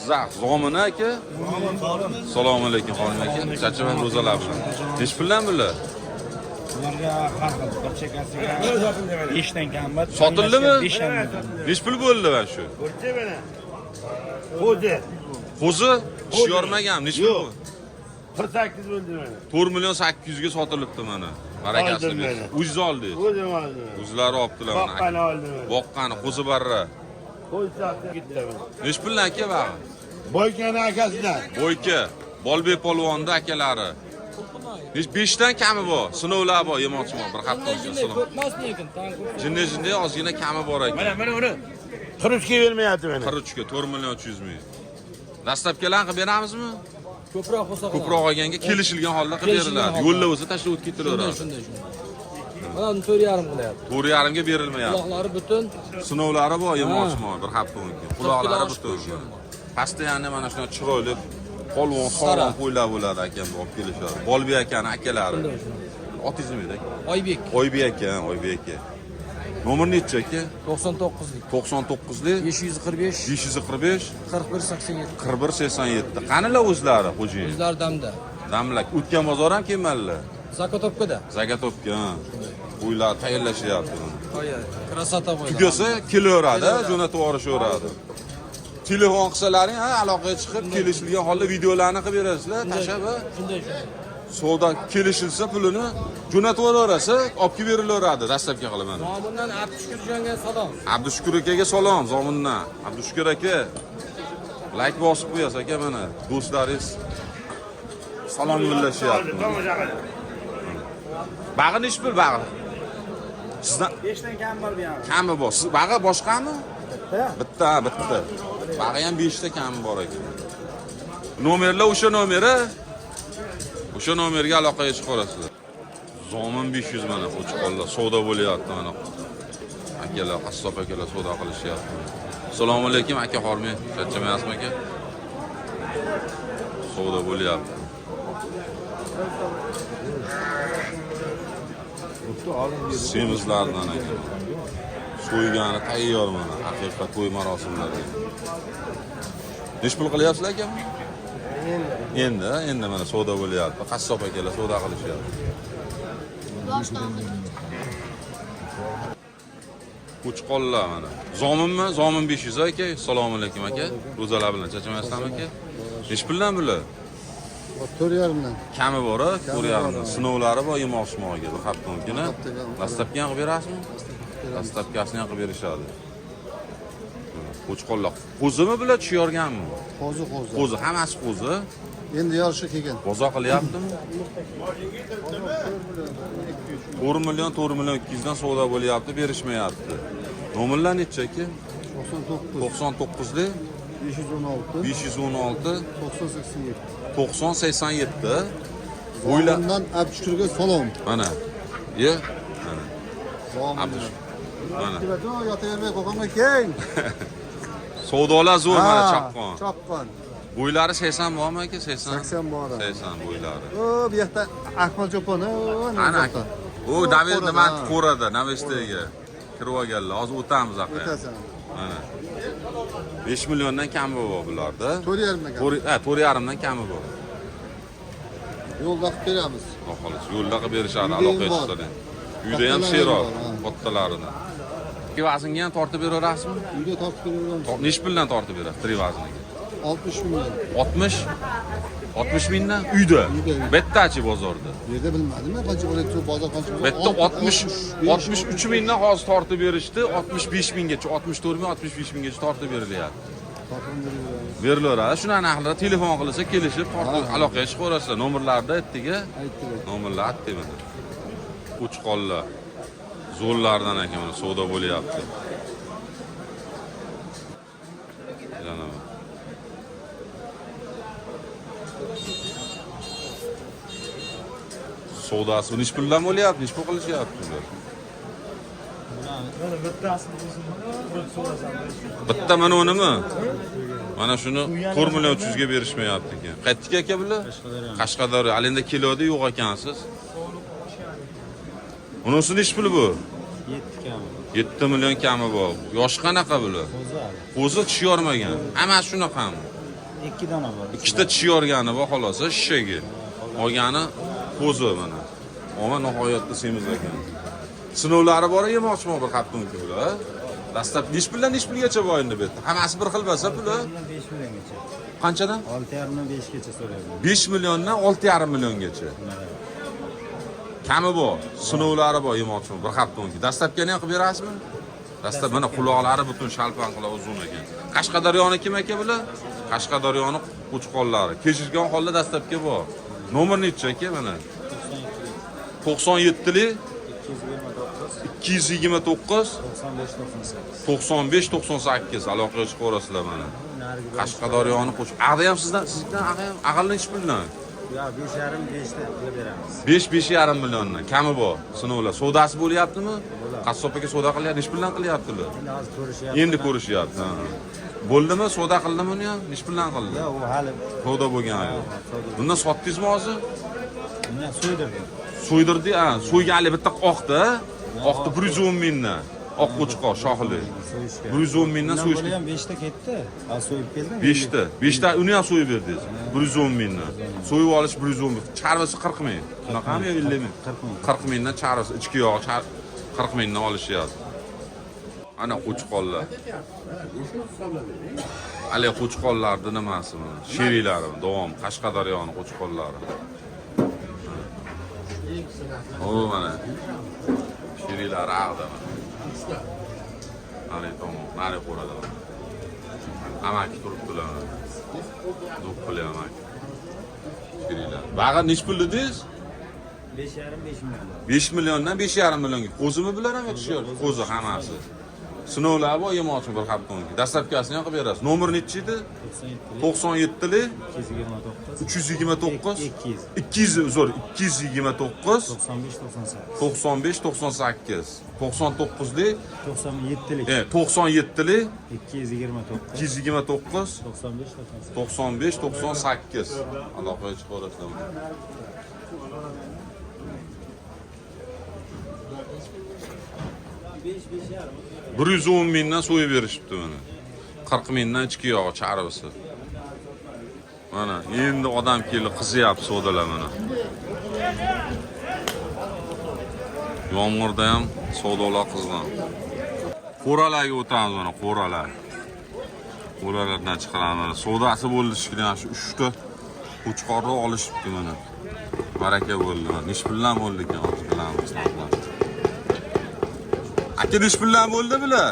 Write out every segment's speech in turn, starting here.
Jizzax Zomin aka. Assalomu alaykum xonim aka. Charchaman ro'zalar bilan. Nech puldan bular? Ularga har xil bir chekasiga 5 dan kam bor. Sotildimi? 5 dan. Nech pul bo'ldi mana shu? Ko'rchi mana. Qo'zi. Qo'zi ishyormagan, nech pul? 48 bo'ldi mana. 4 million 800 ga sotilibdi mana. Barakasini bersin. O'zingiz oldingiz. O'zim oldim. O'zlari olibdilar mana. Boqqani oldim. Boqqani qo'zi barra. Qo'zi sotib ketdi mana. Nech puldan aka bag'i? Boykani akasidan. Bo'yka, Bolbek polvonni akalari. Hech 5 dan kami bor. Sinovlar bor, yemoqchiman bir hafta uchun. Ko'pmas lekin, Jinni ozgina kami bor ekan. Mana uni 43 ga bermayapti mana. 43 ga 4 million 300 ming. Dastlabkilarni qilib beramizmi? ko'proq bo'lsa Ko'proq olganga kelishilgan holda qilib beriladi. Yo'lda bo'lsa tashlab o'tib ketaveradi. shunday. Mana 4,5 qilyapti. 4,5 ga berilmayapti. Quloqlari butun. Sinovlari bor, yemoqchiman bir hafta mumkin. Quloqlari butun. Pastda yana mana shunday chiroyli polvon sog'lom qo'ylar bo'ladi akam olib kelishadi. Bolbek akani akalari. Otingiz nima edi? Oybek. Oybek aka, Oybek aka. Nomer nechi aka? 99lik. 99lik 545 545 4187. 4187. Qanilar o'zlari xo'jayin? O'zlari damda. Damlak. O'tgan bozor ham kelmadilar. Zakotopkada. Zagatopga. Qo'ylar tayyorlashyapti. Qo'ya. Krasota qo'ylar. Tugasa kelaveradi, jo'natib yuborishaveradi. Telefon qilsalaring, aloqaga chiqib kelishilgan holda videolarni qilib berasizlar, tashlab. Shunday. Savdo kelishilsa pulini jo'natib yuborasiz, olib kelib berilaveradi dastlabki qilaman. Zomindan Abdushukurjonga salom. Abdushukur akaga salom Zomindan. Abdushukur aka like bosib qo'yasiz aka mana do'stlaringiz salom yo'llashyapti. Bag'i nech pul bag'i? Sizdan 5 dan kam bor bu yoqda. kami bor. Siz bag'i boshqami? Bitta. Bitta. Bag'i ham 5 ta kami bor ekan. Nomerlar o'sha nomeri. O'sha nomerga aloqaga chiqib olasizlar. Zomin 500 mana qo'chqonlar savdo bo'lyapti mana. Akalar, qassob akalar savdo qilishyapti. Assalomu alaykum aka Xormi, charchamayapsizmi aka? Savdo bo'lyapti. Semizlardan aka. So'ygani tayyor mana, haqiqat to'y marosimlariga. Nech pul qilyapsizlar aka? Endi mana savdo bo'lyapti. Qassob akalar savdo qilishyapti. Qo'chqonlar mana. Zominmi? Zomin 500 aka. Assalomu alaykum aka. Ro'zalar bilan charchamayapsizmi aka? Nech puldan bular? 4,5 dan. Kami bor, 4,5 dan. Sinovlari bor yemoqchimoga bir hafta mumkin. Dastlabki ham qilib berasizmi? Dastlabkasini ham qilib berishadi. Qo'chqonlar. Qo'zimi bular chiyorganmi? Qo'zi. Qo'zi, hammasi qo'zi. Endi yoshi kelgan. Bozor qilyaptimi? 4 million 200 dan savdo bo'lyapti, berishmayapti. Nomerlar nechi aka? 99 99lik 516 516 9087. 9087. Bo'ylar. Bundan Abdushukurga salom. Mana. Ye. Mana. Zomin. Mana. Yotavermay qo'yganma keng. Savdolar zo'r mana chaqqon. Chaqqon. Bo'ylari 80 bormi aka? 80. 80 bor. 80 bo'ylari. O, bu yerda Ahmad Jopon, Ana. O, David nima qo'rada, Navestega. Kirib olganlar. Hozir o'tamiz aka. O'tasan. Mana. 5 milliondan kami bor bularda. 4,5 dan. 4,5 dan kami bor. Yo'lda qilib beramiz. Xolos, yo'lda qilib berishadi, aloqa etishadi. Uyda ham seroq, kattalarini. Trivazinga ham tortib beraverasizmi? Uyda tortib beramiz. Nech puldan tortib berasiz Trivaziniga? 60 million. 60 mingdan uyda. Bittachi bozorda. Yerda bilmadimmi? Qancha bo'laydi bozor qancha bo'ladi? Bitta 63 mingdan hozir tortib berishdi, 65 minggacha, 64 ming, 65 minggacha tortib berilyapti. Berilaveradi. Shuni narxlar telefon qilsa kelishib, tortib aloqaga chiqaverasizlar. Nomerlarda aytdiga. Nomerlar aytdi mana. Qo'chqonlar. Zo'rlardan ekan mana savdo bo'lyapti. Janob. Savdosi nech puldan bo'lyapti? Nech pul qilishyapti ular? Mana bittasini Bitta mana unimi? Mana shuni 4 million 300 ga berishmayapti ekan. Qaytdik aka bular? Qashqadaryo. Alenda kelodi yo'q ekansiz. Unisi nech pul bu? 7 kam. 7 million kami bor. Yosh qanaqa bular? Qo'zi tish yormagan. Hammasi shunaqami? ikki dona bor. Ikkita tishi yorgani va xolos, shishagi. Olgani qo'zi mana. Ama nihoyatda semiz ekan. Sinovlari bor, yemoqchiman bir haftadan keyin. Dastlab nechi pulgacha bor endi bu yerda? Hammasi bir xil bo'lsa puli. 5 milliongacha. Qanchadan? 6,5 dan 5 gacha so'rayman. 5 milliondan 6,5 milliongacha. Kami bor, sinovlari bor yemoqchiman bir haftadan keyin. Dastlabkini ham qilib berasizmi? Dastlab mana quloqlari butun shalpan qilib uzun ekan. Qashqadaryoni kim aka bular? Qashqadaryoni qo'chqonlari. Kechirgan holda dastlabki bor. Nomer nechi aka mana? 97lik 229 95 98 aloqaga chiqib ko'rasizlar mana. Qashqadaryoni qo'sh. Aqda ham sizdan aqalli ish bilan. Ya 5,5 5 dan qilib beramiz. 5-5,5 milliondan kami bor. Sinovlar savdosi bo'lyaptimi? Qassob aka savdo qilyapti, ish bilan qilyaptilar. Endi hozir ko'rishyapti. Endi ko'rishyapti. Bo'ldimi? Savdo qildimi uni ham? Ish bilan qildi. Ya u hali Savdo bo'lgan yo'q. Bundan sotdingizmi hozir? bundan so'ydirdim. So'ydirdi, ha. So'yganlik bitta oqda. Oqda 110 mingdan. Oq qo'chqor shohili. 110 mingdan so'yishdi. ham 5 ta ketdi. Hozir so'yib keldim. 5ta. 5ta uni ham so'yib berdingiz. 110 mingdan. So'yib olish 110 ming. Charvasi 40 ming. Bunaqami yo 50 ming? 40 ming. 40 mingdan charvasi ichki yog' 40 mingdan olishyapti. Ana qo'chqonlar. Ale qo'chqonlarning nimasi bu? Sheriklari, davom, Qashqadaryoni qo'chqonlari. O mana. Sheriklari aqda. Ana tamom, nari qo'radi. Amaki turibdilar. Do'ppili amaki. Sherilar. Bag'i nech pul dedingiz? 5,5 million. 5 milliondan 5,5 millionga. Qo'zimi bular ham yetishyor. Qo'zi hammasi. Sinovlar bor yemoqchi bir haftadan keyin. Dastlabkasini ham qilib berasiz. Nomer nechi edi? 97lik 329 200 zo'r 229 95 98. 95 98 99lik 97lik 97lik 229 229 95 98. 95 98 aloqaga chiqarasizlar. 110 mingdan so'yib berishibdi mana. 40 mingdan ichki yog'i charvisi. Mana endi odam kelib qizyapti savdolar mana. Yomg'irda ham savdolar qizgan. Qo'ralarga o'tamiz mana, qo'ralar. Qo'ralardan chiqaramiz. Savdosi bo'ldi shikli ham shu 3 ta qo'chqorni olishibdi mana. Baraka bo'ldi. Nish bilan bo'ldi ekan, hozir bilamiz. Aka nish bilan bo'ldi bular?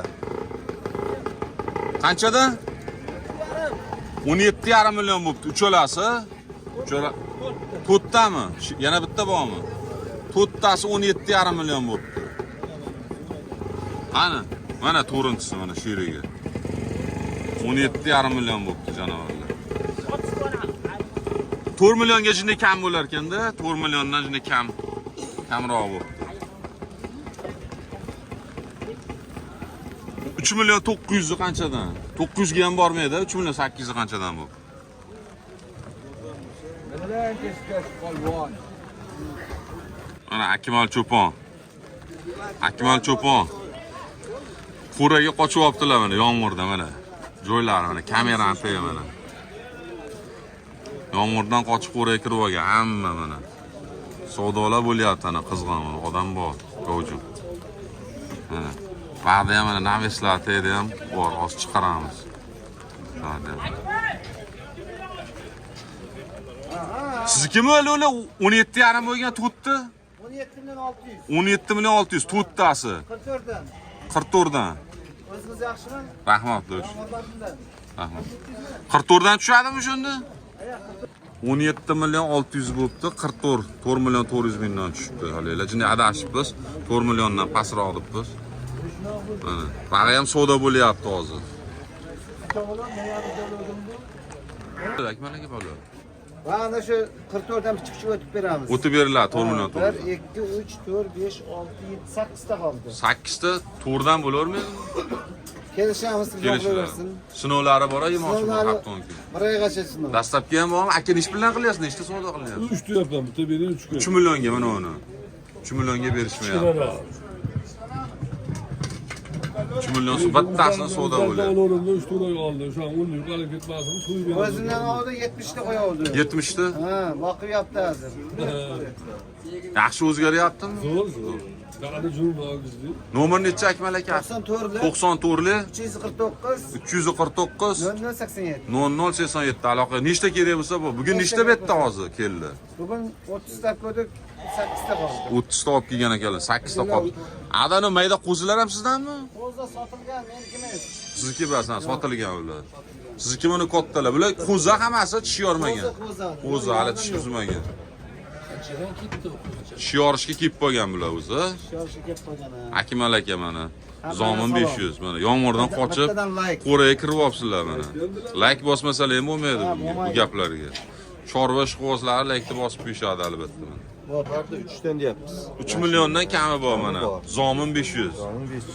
Qanchada? 17,5 million bo'pti. Uchalasi? Uchala to'rttami? Yana bitta bormi? To'rttasi 17,5 million bo'pti. Qani? Mana to'rintisi mana shu yerga. 17,5 million bo'pti janovorlar. 4 millionga jinda kam bo'lar ekanda, 4 milliondan jinda kamroq bo'pti. 3 million 900 qanchadan? 900 ga ham bormaydi, 3 million 800 qanchadan bu? Mana Akmal Cho'pon. Akmal Cho'pon. Qo'raga qochib olibdilar mana yomg'irda mana. Joylari mana kamerani tega mana. Yomg'irdan qochib qo'raga kirib olgan hamma mana. Savdolar bo'lyapti ana qizg'on mana odam bor, gavjum. Mana Ba'da ham mana naveslar teyda ham bor, hozir chiqaramiz. Siznikimi o'li 17,5 bo'lgan to'rtta? 17 million 600 to'rttasi. 44 dan. O'zingiz yaxshimi? Rahmat do'st. Rahmat. 44 dan tushadimi shunda? 17 million 600 bo'pti, 4 million 400 mingdan tushibdi. Halilar jinni adashibmiz. 4 milliondan pastroq debmiz. Mana, bag'i ham savdo bo'lyapti hozir. Akmal aka bola. Mana shu 44 dan chiqib o'tib beramiz. O'tib beriladi 4 million 1 2 3 4 5 6 7 8 ta qoldi. 8 ta to'rdan bo'lavermaydi? Kelishamiz, Kelishamiz. Sinovlari bor, yemoqchi bor haftadan keyin. Bir oygacha sinov. Dastlabki ham bormi? Aka ish bilan qilyapsiz, nechta savdo qilyapsiz? 3 ta yapam, bitta bering 3 kun. 3 millionga mana uni. 3 millionga berishmayapti. 3 million so'm bittasini savdo bo'lyapti. Oğlumda 3 tur oy aldı. Şu an 10 yıl kalıp gitmezsin. Suyu bir O'zidan oldi 70'te qo'yavdi. 70'ti. Ha, boqyapti hozir. Yaxshi o'zgaryaptimi? Zor zor. Daha cümle bizde. Nomer necha Akmal aka? 94'li 94li 349 349 0087. 0087 aloqa. Nechta kerak bo'lsa bu. Bugun nechta betda hozir keldi? Bugun 30 ta ko'dik, 8 ta qoldi. 30 ta olib kelgan ekanlar, 8 ta qoldi. Adani mayda qo'zilar ham sizdanmi? Qo'zda sotilgan, meniki emas. Sizniki emas, sotilgan ular. Sizniki mana kattalar. Bular qo'zi hammasi tish yormagan. Qo'zi hali tish uzmagan. Tish yorishga kelib qolgan bular o'zi. Shoshib kelib qolgan. Akmal aka mana. Zomin 500 mana. Yomg'irdan qochib Bittadan like. qo'raga kirib olibsizlar mana. Like bosmasalar ham bo'lmaydi bu gaplarga. Chorva ishqibozlari laykni bosib qo'yishadi albatta. Bor, farqi 3 dan deyapmiz. 3 milliondan kami bor mana. Zomin 500.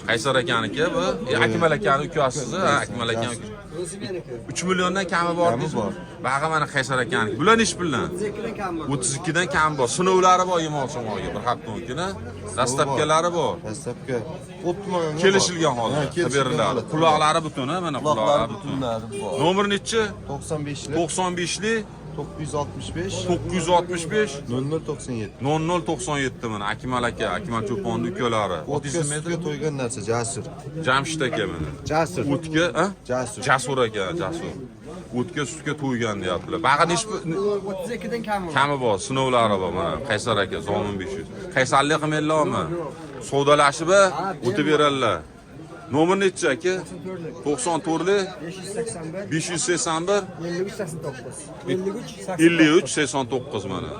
Qaysar akaniki bu. Akmal akani ukasiz, Akmal akani. 3 milliondan kami bor deysiz. Bag'i mana Qaysar akaniki. Bular nech puldan? 32 dan kam bor. Sinovlari bor yemoqchimoqga bir haftadan keyin. Dastlabkalari bor. Dastlabki 30 million Kelishilgan holda beriladi. Quloqlari butun, mana quloqlari butun. Nomer nechi? 95li 95li 965 965 0097. 0097 mana Akmal aka, Akmal Cho'ponning ukalari. Otizmga to'ygan narsa Jasur. Jamshid aka mana. Jasur. O'tga, ha? Jasur. Jasur aka, Jasur. O'tga sutga to'ygan deyaptilar. Bag'i 32dan kami bor, sinovlari bor mana. Qaysar aka, Zomin 500. Qaysarlik qilmaylarmi? Savdolashib o'tib beradilar. Nomer nechi aka? 94li 581 53 89 mana.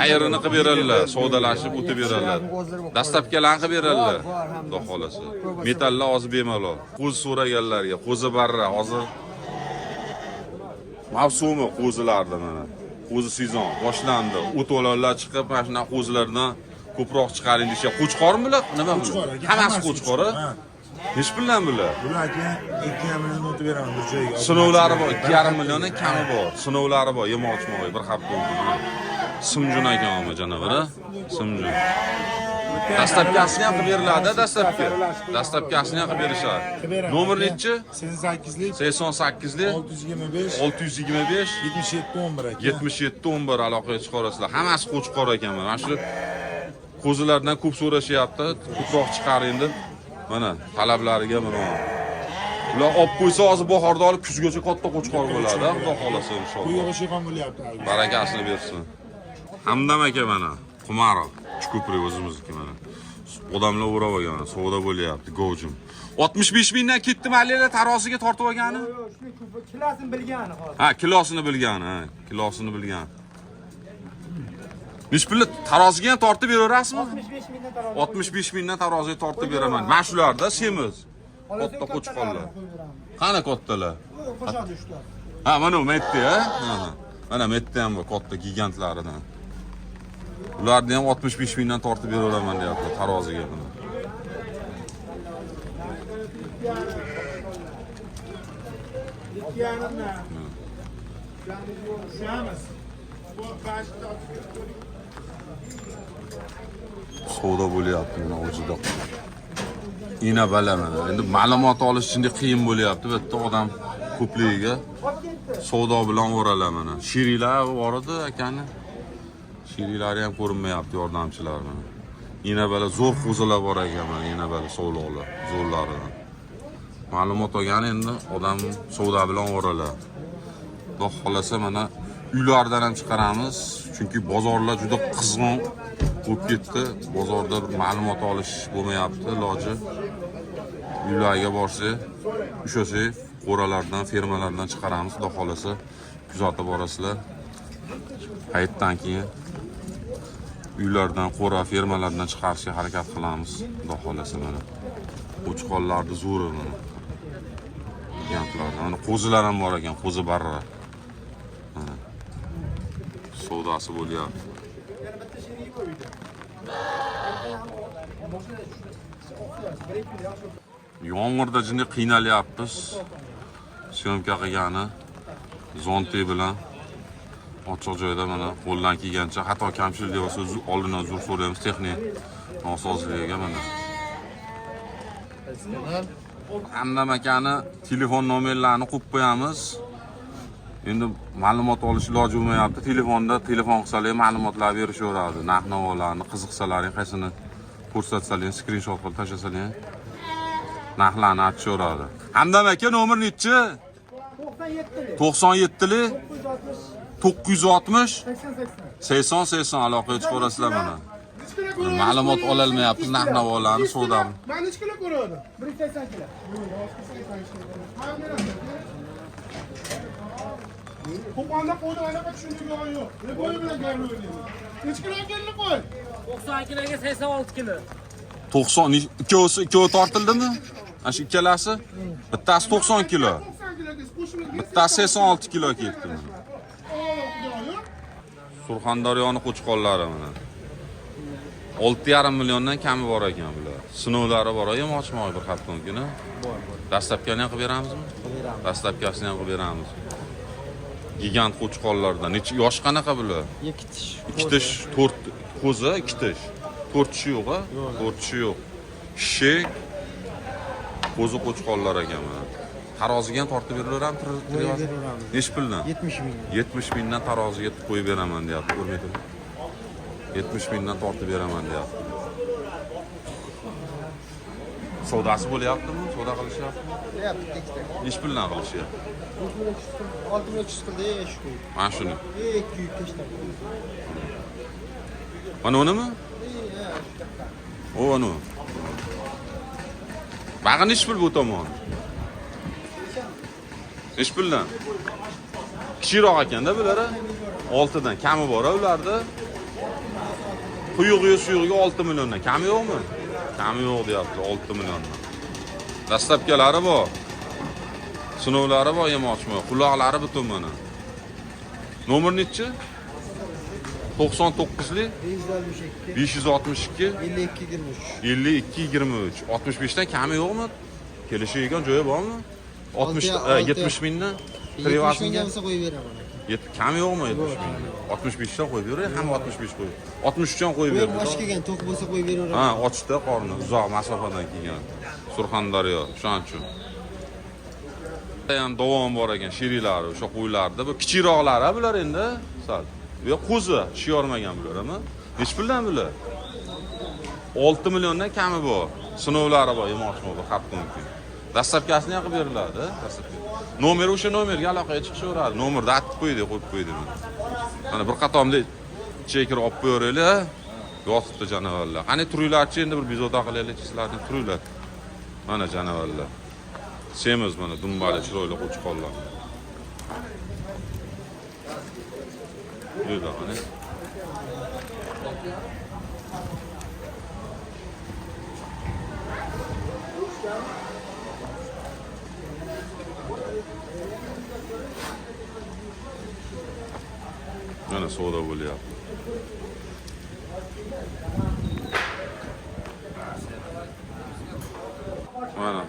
Ayrini qilib beradilar, savdolashib o'tib beradilar. Dastlabkalarni qilib beradilar. Xudo xolasa. Metallar hozir bemalol. Qo'zi so'raganlarga, qo'zi barra hozir mavsumi qo'zilarda mana. Qo'zi sezon boshlandi. O'to'lanlar chiqib, mana shuna qo'zilardan ko'proq chiqaring deyshya. Qo'chqormi bular? Nima bu? Hammasi qo'chqor. Nech puldan bular? Bularga 2,5 million o'tib beraman bir joyga. Sinovlari bor, 2,5 milliondan kami bor. Sinovlari bor, yemoqchimoq bir hafta o'tib. Simjun akammi janobi, Simjun. Dastlabkasini ham qilib beriladi, dastlabki. Dastlabkasini ham qilib berishadi. Nomer nechi? 88lik 88lik 625 625 7711 aka. 7711 aloqaga chiqarasizlar. Hammasi qo'chqor ekan mana. Shu qo'zilardan ko'p so'rashyapti, ko'proq chiqaring deb. Mana talablariga mana. Ular olib qo'ysa hozir bahorda olib kuzgacha katta qo'chqor bo'ladi, xudo xolasa inshaalloh. Bu yo'g'ishi ham bo'lyapti. Barakasini bersin. Hamdam aka mana, Qumarov, Chukupri o'zimizniki mana. Odamlar o'rab olgan, savdo bo'lyapti, gojim. 65 mingdan ketdi maliyalar tarosiga tortib olgani? Kilosini bilgani hozir. Ha, kilosini bilgani, ha, kilosini bilgan. Nech pulli taroziga ham tortib beraverasizmi? 65 mingdan tarozi. 65 mingdan taroziga tortib beraman. Mana shularda semiz. Katta qo'chqorlar. Qani kattalar? Qo'shadi ushlar. Ha, mana bu metti, ha? Ha. Mana metti ham bor, katta gigantlaridan. Ularni ham 65 mingdan tortib beraveraman deyapti taroziga buni. Savdo bo'lyapti mana o'zida. Ina bala mana. Endi ma'lumot olish uchun qiyin bo'lyapti. Bitta odam ko'pligiga savdo bilan o'rala mana. Shirilar bor edi akani. Shirilari ham ko'rinmayapti, yordamchilar mana. Ina bala zo'r qo'zilar bor ekan mana, ina bala savdolar, zo'rlaridan. Ma'lumot olgan endi odam savdo bilan o'rala. Xudo xolasa mana uylardan ham chiqaramiz, chunki bozorlar juda qizg'in bo'lib ketdi. Bozorda ma'lumot olish bo'lmayapti, iloji. Uylarga borsa, o'sha qo'ralardan, fermalardan chiqaramiz, xudo xolasa kuzatib borasizlar. Hayitdan keyin uylardan, qo'ra, fermalardan chiqarishga harakat qilamiz, xudo xolasa mana. Qo'chqorlarni zo'ri mana. Gaplardan. Mana qo'zilar ham bor ekan, qo'zi barra. Mana. Savdosi bo'lyapti. Yomg'irda jinni qiynalyapmiz. Syomka qilgani zonti bilan ochiq joyda mana qo'ldan kelgancha, hatto kamchilik bo'lsa oldindan uzr so'raymiz texnik nosozligiga mana. Hamdam akani telefon nomerlarini qo'yib qo'yamiz. Endi ma'lumot olish iloji bo'lmayapti. Telefonda telefon qilsalar ma'lumotlar berishaveradi. Narx-navolarni qiziqsalaring qaysini ko'rsatsalar, skrinshot qilib tashlasalar narxlarni aytishaveradi. Hamdam aka nomer nechi? 97li 960 80 aloqaga chiqarasizlar mana. Ma'lumot ololmayapmiz narx-navolarni savdomi. Ben 3 kilo koruyorum. 180 kilo. Kupanda koydu, ana bak şunu görüyor. Ne boyu bile görmüyor. 3 kilo gelini koy. 90 kiloga 86 kilo. 90 ikkovi tortildimi? Ana shu ikkalasi? Bittasi 90 kilo. 90 kilo kes. Kuşumuz kes. Bittasi 86 kilo ketdi. Surxondaryoning qo'chqonlari mana. 6,5 milliondan kami bor ekan bular. Sinovlari bor, yemochmoq bir haftadan kuni. Dastlabkini ham qilib beramizmi? Dastlabkasini ham qilib beramiz. Gigant qo'chqonlardan. Necha yosh qanaqa bular? 2 tish. 2 tish, 4 qo'zi, 2 tish. 4 tishi yo'q-a? 4 tishi yo'q. Kishi qo'zi qo'chqonlar ekan mana. Taroziga ham tortib berilaverami? Nechi puldan? 70 ming. 70 mingdan taroziga qo'yib beraman deyapti, ko'rmaydimi? 70 mingdan tortib beraman deyapti. Savdosi bo'lyaptimi? Savdo qilishyaptimi? Nechi puldan qilishyapti? 6300 qildi, shu. Mana shuni. 200 tashlab. Mana unimi? O, anu. Bag'i nechi pul bu tomon? Nechi puldan? Kichikroq ekanda bular. 6 dan kami bor-a ularda. Quyug'i suyug'iga 6 milliondan kami yo'qmi? Kami yo'q deyapti, 6 milliondan. Dastlabkilari bor. Sinovlari bor, yemochmoq. Quloqlari butun mana. Nomer nechi? 99li 562 52 23 65 dan kami yo'qmi? Kelishayotgan joyi bormi? 60 70 mingdan 70 mingga bo'lsa qo'yib beraman. Kami yo'qmi 70 ming? 65 dan qo'yib beray, ham 65 qo'y. 63 dan qo'yib Qo'yib berdi. och kelgan, to'q bo'lsa qo'yib beraman. Ha, ochda qorni, uzoq masofadan kelgan. Surxondaryo, shuning uchun. Ham davom bor ekan, sheriklari, o'sha qo'ylarda, bu kichikroqlari bular endi, sal. Bu qo'zi, shiyormagan bular-mi? Nech puldan bular? 6 milliondan kami bor. Sinovlari bor, yemochmoq bor, hafta mumkin. Dastlabkasini ham qilib beriladi, dastlabki. Nomeri o'sha nomerga aloqaga chiqishaveradi. Nomerni aytib qo'ydi, qo'yib qo'ydi. Mana bir qatomda chekir olib qo'yinglar. Yotibdi janavorlar. Qani turinglarchi endi bir bezovta qilaylik sizlarning turinglar. Mana janavorlar. Semiz mana dumbali chiroyli qo'chqonlar. Buyurlar qani. Mana savdo bo'lyapti. Mana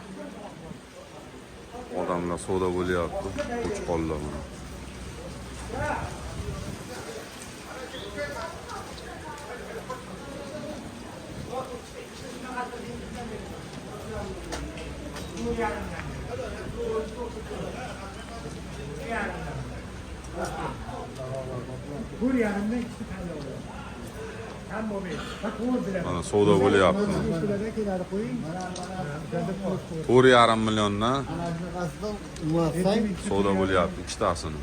odamlar savdo bo'lyapti, qo'chqonlar mana. Mana savdo bo'lyapti. 4,5 milliondan savdo bo'lyapti ikkitasini.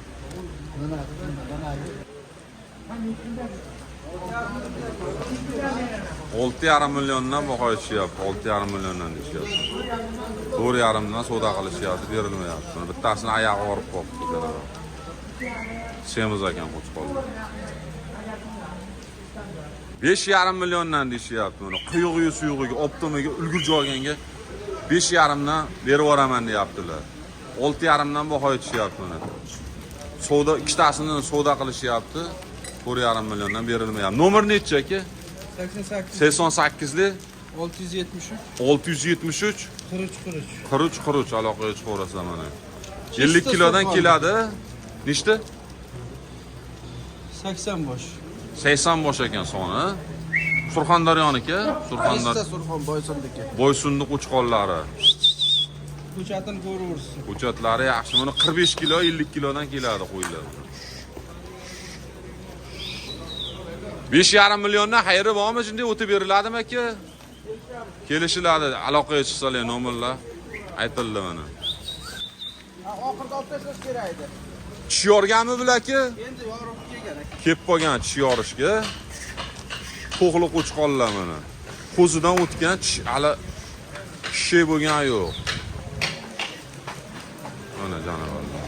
6,5 milliondan baho aytishyapti, 6,5 milliondan deyishyapti. 4,5 dan savdo qilishyapti, berilmayapti. Mana bittasini oyog'i og'rib qolibdi. Semiz ekan qo'chqonlar. 5,5 milliondan deyishyapti. Mana quyug'i suyug'iga, optimiga ulgurji olganga 5,5 dan berib yuboraman deyaptilar. 6,5 dan baho aytishyapti mana. Savdo ikkitasini savdo qilishyapti. 4,5 milliondan berilmayapti. Nomer nechi aka? 88li 673 43 aloqaga chiqaverasizlar mana. 50 kilodan keladi. Nechta? 80 bosh. 80 bosh ekan soni. Surxondaryoniki, Surxondar. Surxon Boysundagi. Boysunni qo'chqonlari. Ko'chatini ko'raversin. Ko'chatlari yaxshi. Buni 45 kilo, 50 kilodan keladi qo'ylar. 5,5 milliondan xayri bormi? Shunday o'tib beriladimi aka? Kelishiladi, aloqaga chiqsalar nomerlar aytildi mana. Oxirida olib tashlash kerak edi. Tish yorganmi bular aka? Endi yorib kelgan. Kelib qolgan tish yorishga. To'g'li qo'chqonlar mana. Qo'zidan o'tgan tish hali kishi bo'lgan yo'q. Mana janovorlar.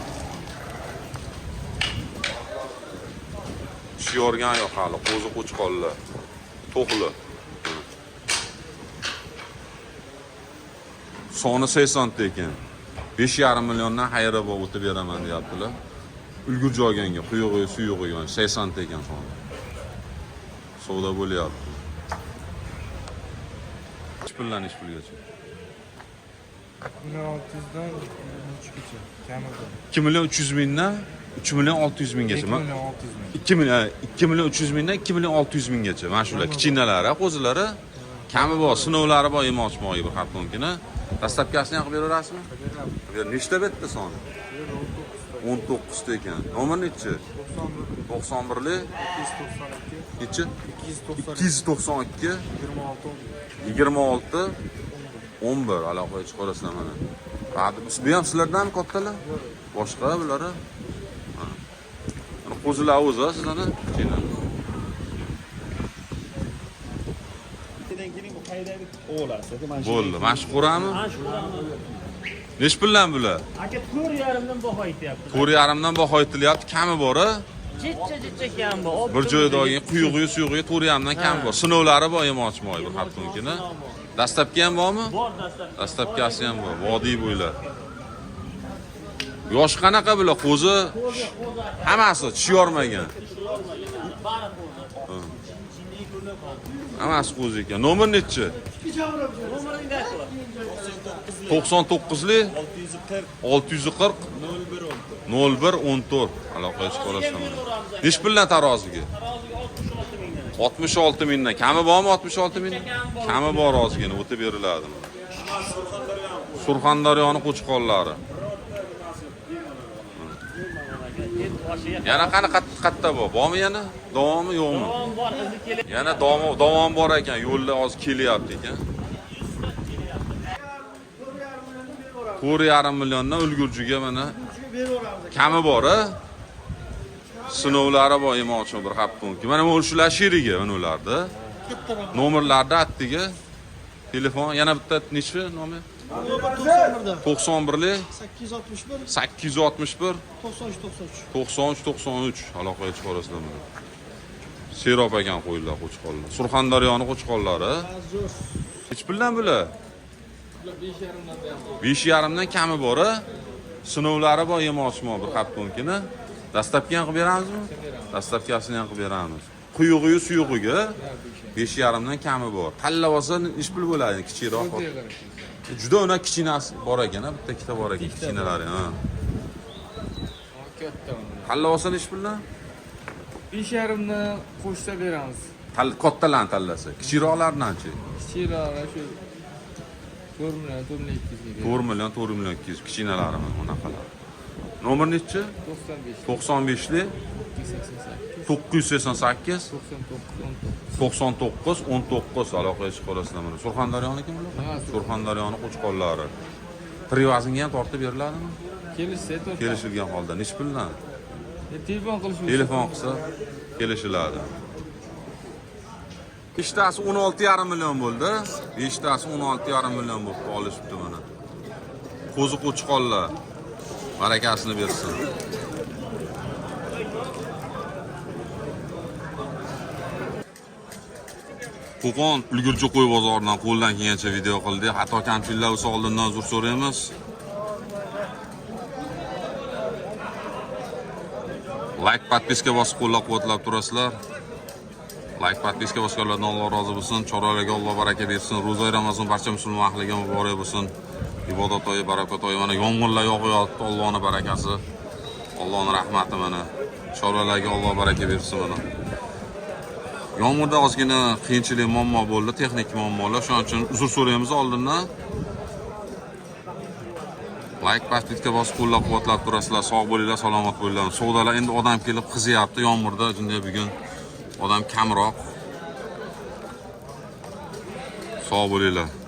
Tish yorgan yo'q hali, qo'zi qo'chqonlar. To'g'li. Soni 80 ta ekan. 5,5 milliondan xayri bo'lib o'tib beraman deyaptilar. Ulgur joyganga, quyug'i, suyug'iga 80 ta ekan soni. Savdo bo'lyapti. Ish puldan ish pulgacha. 1600 dan 3gacha kamida. 2 million 300 mingdan 3 million 600 minggacha. 2 million 600 ming. 2 million 300 mingdan 2 million 600 minggacha. Mana shular kichkinalari, qo'zilari, kami bor, sinovlari bor, yemoqchimoqi bir xattonkini. Dastlabkasini ham qilib beraverasizmi? Nechta bitta soni? 19 ta ekan. Nomer nechi? 91li 292 292 26 11 aloqaga chiqarasizlar mana. Bu ham sizlardanmi kattalar? Boshqa bular? Mana qo'zilar o'zi sizlarni kichkina. Keyin bu qaydagi o'g'lasi. Bo'ldi. Mana shu qo'rami? Nech puldan bular? Aka 4,5 dan baho aytyapti. 4,5 dan baho aytilyapti, kami bor-a? Jicha kam bor. Bir joyda olgan quyug'i, suyug'i 4,5 dan kam bor. Sinovlari bor, yemoqchimoqi bir xattonkini. Dastlabki ham bormi? Bor dastlab. Dastlabkasi ham bor. Vodiy bo'ylab. Yosh qanaqa bular? Qo'zi hammasi tish yormagan. Hammasi qo'zi ekan. Nomer nechi? Nomeringni aytlar. 99li 640 01 14 aloqaga chiqarasizlar. Nech puldan taroziga? 66 mingdan. Kami bormi 66 ming? Kami bor ozgina o'tib beriladi. Surxondaryoning qo'chqonlari. Yana qani qatta bor? Bormi yana? Davomi yo'qmi? Davom bor, izi kelib. Yana davom bor ekan, yo'lda hozir kelyapti ekan. 4,5 milliondan ulgurjiga mana kami bor-a? Sinovlari bor yemoqchi bir haftonki. Mana bu shular sherigi mana ularda. Nomerlarda attiga. Telefon yana bitta nechi nomer? 91li 861 93 aloqaga chiqarasizlar mana. Serob ekan qo'ylar qo'chqonlar. Surxondaryoning qo'chqonlari. Hech puldan bular? 5,5 dan kami bor-a? Sinovlari bor yemoqchimo bir haftonkini. Dastlabki ham qilib beramizmi? Dastlabkasini ham qilib beramiz. Quyug'i, suyug'iga 5,5 dan kami bor. Tanlab olsa ish pul bo'ladi, kichikroq. Juda ona kichkinasi bor ekan, bitta ikkita bor ekan, kichkinalari, ha. Katta. Tanlab olsa ish puldan? 5,5 dan qo'shsa beramiz. Kattalarni tanlasa, kichikroqlardan-chi? Kichikroqlar shu 4 million 200 ga. 4 million 200 kichkinalari mana bunaqalar. Nomer nechi? 95 95li 988 99 19 aloqaga chiqarasizlar mana. Surxondaryoniki bular? Surxondaryoning qo'chqonlari. Privazingga ham tortib beriladimi? Kelishilgan holda. Nech puldan? Telefon qilish. Telefon qilsa kelishiladi. Ishtasi 16,5 million bo'ldi. Ishtasi 16,5 million bo'lib olishibdi mana. Qo'zi qo'chqonlar. Barakasini bersin. Qo'qon Ulgurji qo'y bozoridan qo'ldan kelgancha video qildik. Xato kamchiliklar bo'lsa oldindan uzr so'raymiz. Like, podpiska bosib qo'llab-quvvatlab turasizlar. Like, podpiska bosganlardan Alloh rozi bo'lsin. Choralarga Alloh baraka bersin. Ro'za Ramazon barcha musulmon ahliga muborak bo'lsin. Ibodat oyi, barakat oyi. Mana yomg'irlar yog'yapti. Allohning barakasi, Allohning rahmati mana. Choralarga Alloh baraka bersin mana. Yomg'irda ozgina qiyinchilik muammo bo'ldi, texnik muammolar. Shuning uchun uzr so'raymiz oldindan. Like bosib bosib qo'llab-quvvatlab turasizlar. Sog' bo'linglar, salomat bo'linglar. Savdolar endi odam kelib qizyapti yomg'irda. Shunday bugun odam kamroq. Sog' bo'linglar.